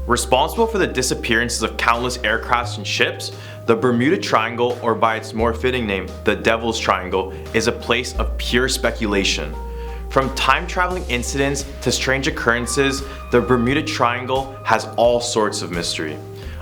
Responsible for the disappearances of countless aircrafts and ships, the Bermuda Triangle, or by its more fitting name, the Devil's Triangle, is a place of pure speculation. From time-traveling incidents to strange occurrences, the Bermuda Triangle has all sorts of mystery.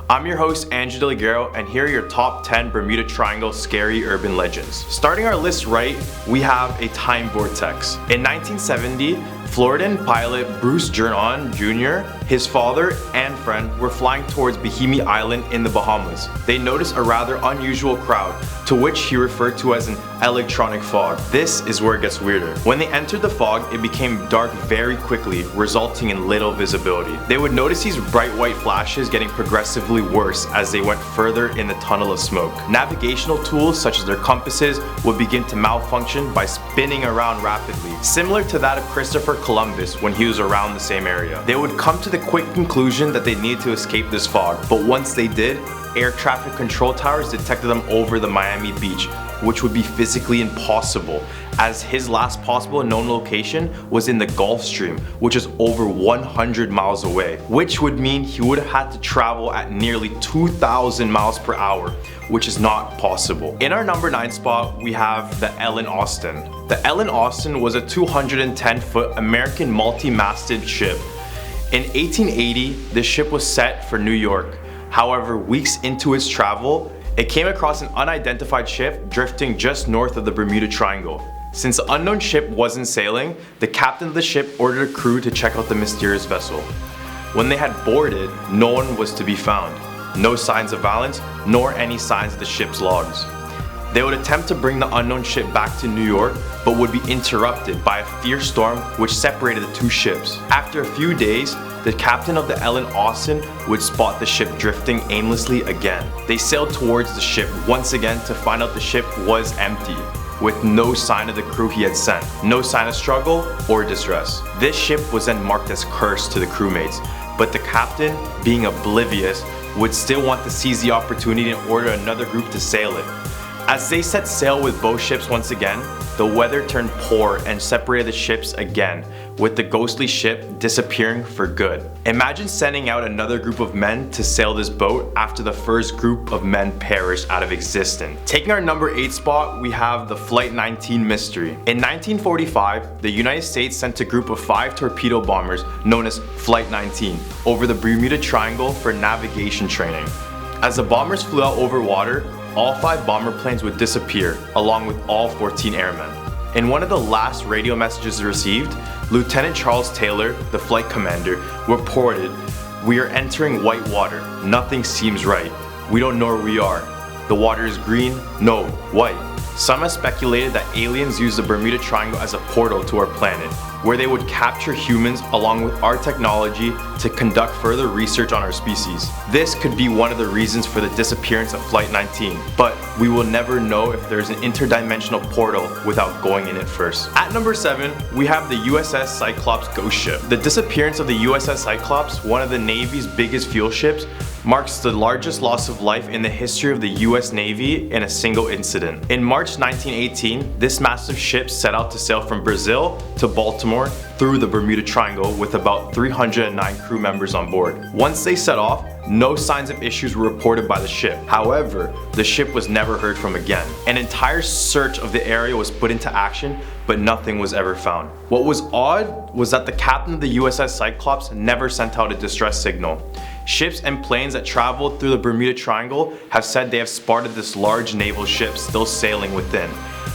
I'm your host, Andrew DeLaguero, and here are your top 10 Bermuda Triangle scary urban legends. Starting our list right, we have a time vortex. In 1970, Floridan pilot Bruce Jernon Jr., his father and friend were flying towards Bahimi Island in the Bahamas. They noticed a rather unusual crowd, to which he referred to as an electronic fog. This is where it gets weirder. When they entered the fog, it became dark very quickly, resulting in little visibility. They would notice these bright white flashes getting progressively worse as they went further in the tunnel of smoke. Navigational tools such as their compasses would begin to malfunction by spinning around rapidly, similar to that of Christopher Columbus when he was around the same area. They would come to the quick conclusion that they needed to escape this fog, but once they did, air traffic control towers detected them over the Miami beach, which would be physically impossible, as his last possible known location was in the Gulf Stream, which is over 100 miles away, which would mean he would have had to travel at nearly 2,000 miles per hour, which is not possible. In our number 9 spot, we have the Ellen Austin. The Ellen Austin was a 210-foot American multi-masted ship. In 1880, the ship was set for New York. However, weeks into its travel, it came across an unidentified ship drifting just north of the Bermuda Triangle. Since the unknown ship wasn't sailing, the captain of the ship ordered a crew to check out the mysterious vessel. When they had boarded, no one was to be found. No signs of violence, nor any signs of the ship's logs. They would attempt to bring the unknown ship back to New York, but would be interrupted by a fierce storm which separated the two ships. After a few days, the captain of the Ellen Austin would spot the ship drifting aimlessly again. They sailed towards the ship once again to find out the ship was empty, with no sign of the crew he had sent, no sign of struggle or distress. This ship was then marked as cursed to the crewmates, but the captain, being oblivious, would still want to seize the opportunity and order another group to sail it. As they set sail with both ships once again, the weather turned poor and separated the ships again, with the ghostly ship disappearing for good. Imagine sending out another group of men to sail this boat after the first group of men perished out of existence. Taking our number 8 spot, we have the Flight 19 mystery. In 1945, the United States sent a group of 5 torpedo bombers known as Flight 19 over the Bermuda Triangle for navigation training. As the bombers flew out over water, all 5 bomber planes would disappear, along with all 14 airmen. In one of the last radio messages received, Lieutenant Charles Taylor, the flight commander, reported, "We are entering white water. Nothing seems right. We don't know where we are. The water is green, no, white." Some have speculated that aliens use the Bermuda Triangle as a portal to our planet, where they would capture humans along with our technology to conduct further research on our species. This could be one of the reasons for the disappearance of Flight 19, but we will never know if there's an interdimensional portal without going in it first. At number 7, we have the USS Cyclops ghost ship. The disappearance of the USS Cyclops, one of the Navy's biggest fuel ships, marks the largest loss of life in the history of the US Navy in a single incident. In March 1918, this massive ship set out to sail from Brazil to Baltimore through the Bermuda Triangle with about 309 crew members on board. Once they set off, no signs of issues were reported by the ship. However, the ship was never heard from again. An entire search of the area was put into action, but nothing was ever found. What was odd was that the captain of the USS Cyclops never sent out a distress signal. Ships and planes that traveled through the Bermuda Triangle have said they have spotted this large naval ship still sailing within.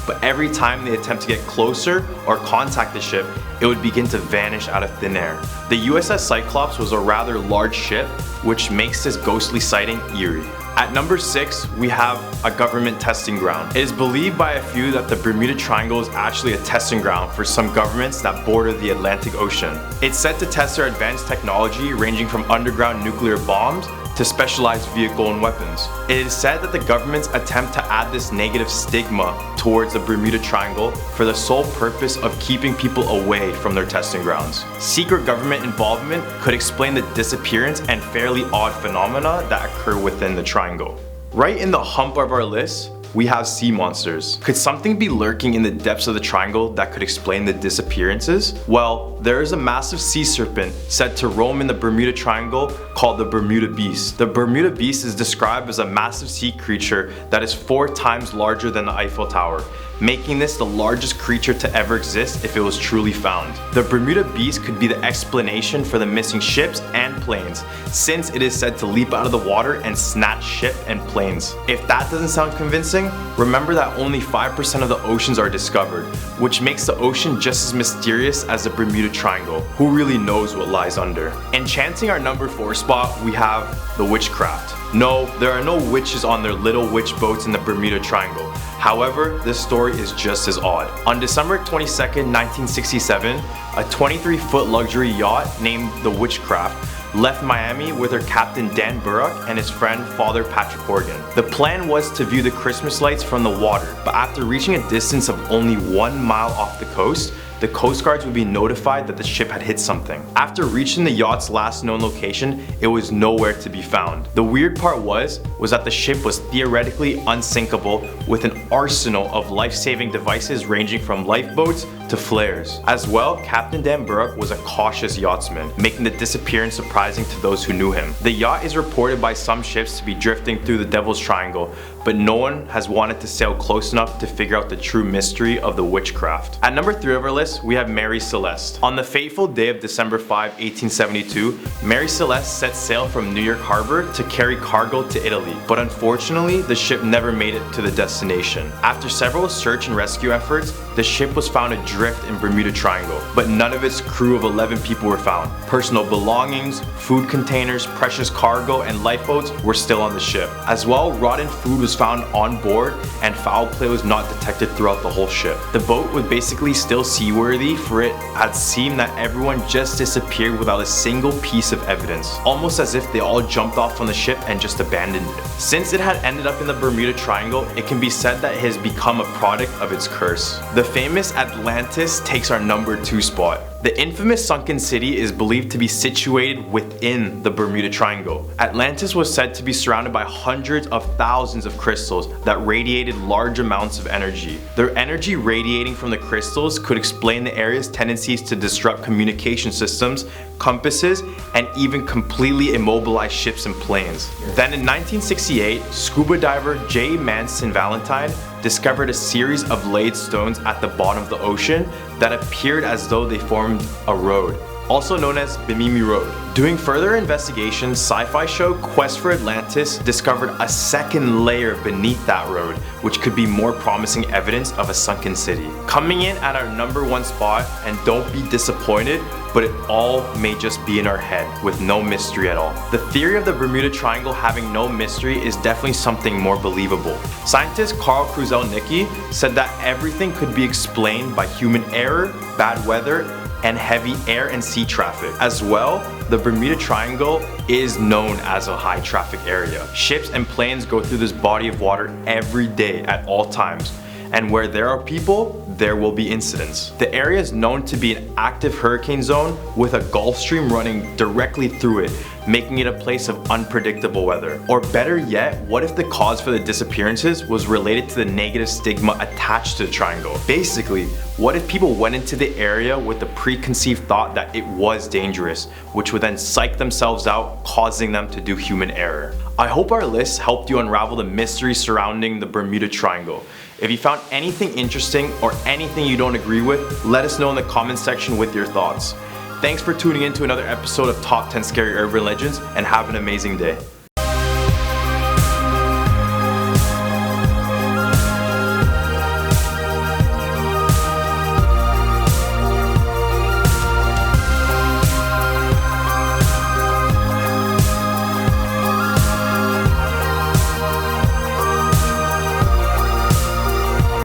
But every time they attempt to get closer or contact the ship, it would begin to vanish out of thin air. The USS Cyclops was a rather large ship, which makes this ghostly sighting eerie. At number 6, we have a government testing ground. It is believed by a few that the Bermuda Triangle is actually a testing ground for some governments that border the Atlantic Ocean. It's said to test their advanced technology ranging from underground nuclear bombs to specialized vehicle and weapons. It is said that the governments attempt to add this negative stigma towards the Bermuda Triangle for the sole purpose of keeping people away from their testing grounds. Secret government involvement could explain the disappearance and fairly odd phenomena that occur within the triangle. Right in the hump of our list, we have sea monsters. Could something be lurking in the depths of the triangle that could explain the disappearances? Well, there is a massive sea serpent said to roam in the Bermuda Triangle called the Bermuda Beast. The Bermuda Beast is described as a massive sea creature that is 4 times larger than the Eiffel Tower, making this the largest creature to ever exist if it was truly found. The Bermuda Beast could be the explanation for the missing ships and planes, since it is said to leap out of the water and snatch ship and planes. If that doesn't sound convincing, remember that only 5% of the oceans are discovered, which makes the ocean just as mysterious as the Bermuda Triangle. Who really knows what lies under? Enchanting our number 4 spot, we have the Witchcraft. No, there are no witches on their little witch boats in the Bermuda Triangle. However, this story is just as odd. On December 22nd, 1967, a 23-foot luxury yacht named the Witchcraft left Miami with her captain Dan Burrock and his friend Father Patrick Horgan. The plan was to view the Christmas lights from the water, but after reaching a distance of only 1 mile off the coast, the Coast Guards would be notified that the ship had hit something. After reaching the yacht's last known location, it was nowhere to be found. The weird part was that the ship was theoretically unsinkable with an arsenal of life-saving devices ranging from lifeboats to flares. As well, Captain Dan Burrock was a cautious yachtsman, making the disappearance surprising to those who knew him. The yacht is reported by some ships to be drifting through the Devil's Triangle, but no one has wanted to sail close enough to figure out the true mystery of the Witchcraft. At number 3 of our list, we have Mary Celeste. On the fateful day of December 5, 1872, Mary Celeste set sail from New York Harbor to carry cargo to Italy, but unfortunately, the ship never made it to the destination. After several search and rescue efforts, the ship was found adrift in Bermuda Triangle, but none of its crew of 11 people were found. Personal belongings, food containers, precious cargo, and lifeboats were still on the ship. As well, rotten food was found on board, and foul play was not detected throughout the whole ship. The boat was basically still seaworthy, for it had seemed that everyone just disappeared without a single piece of evidence, almost as if they all jumped off from the ship and just abandoned it. Since it had ended up in the Bermuda Triangle, it can be said that it has become a product of its curse. The famous Atlantis takes our number 2 spot. The infamous sunken city is believed to be situated within the Bermuda Triangle. Atlantis was said to be surrounded by hundreds of thousands of crystals that radiated large amounts of energy. Their energy radiating from the crystals could explain the area's tendencies to disrupt communication systems, compasses, and even completely immobilize ships and planes. Then in 1968, scuba diver J. Manson Valentine discovered a series of laid stones at the bottom of the ocean that appeared as though they formed a road, also known as Bimini Road. Doing further investigation, sci-fi show Quest for Atlantis discovered a second layer beneath that road, which could be more promising evidence of a sunken city. Coming in at our number 1 spot, and don't be disappointed, but it all may just be in our head with no mystery at all. The theory of the Bermuda Triangle having no mystery is definitely something more believable. Scientist Carl Kruszelnicki said that everything could be explained by human error, bad weather, and heavy air and sea traffic. As well, the Bermuda Triangle is known as a high traffic area. Ships and planes go through this body of water every day at all times. And where there are people, there will be incidents. The area is known to be an active hurricane zone with a Gulf Stream running directly through it, making it a place of unpredictable weather. Or better yet, what if the cause for the disappearances was related to the negative stigma attached to the triangle? Basically, what if people went into the area with the preconceived thought that it was dangerous, which would then psych themselves out, causing them to do human error? I hope our list helped you unravel the mystery surrounding the Bermuda Triangle. If you found anything interesting or anything you don't agree with, let us know in the comment section with your thoughts. Thanks for tuning in to another episode of Top 10 Scary Urban Legends, and have an amazing day.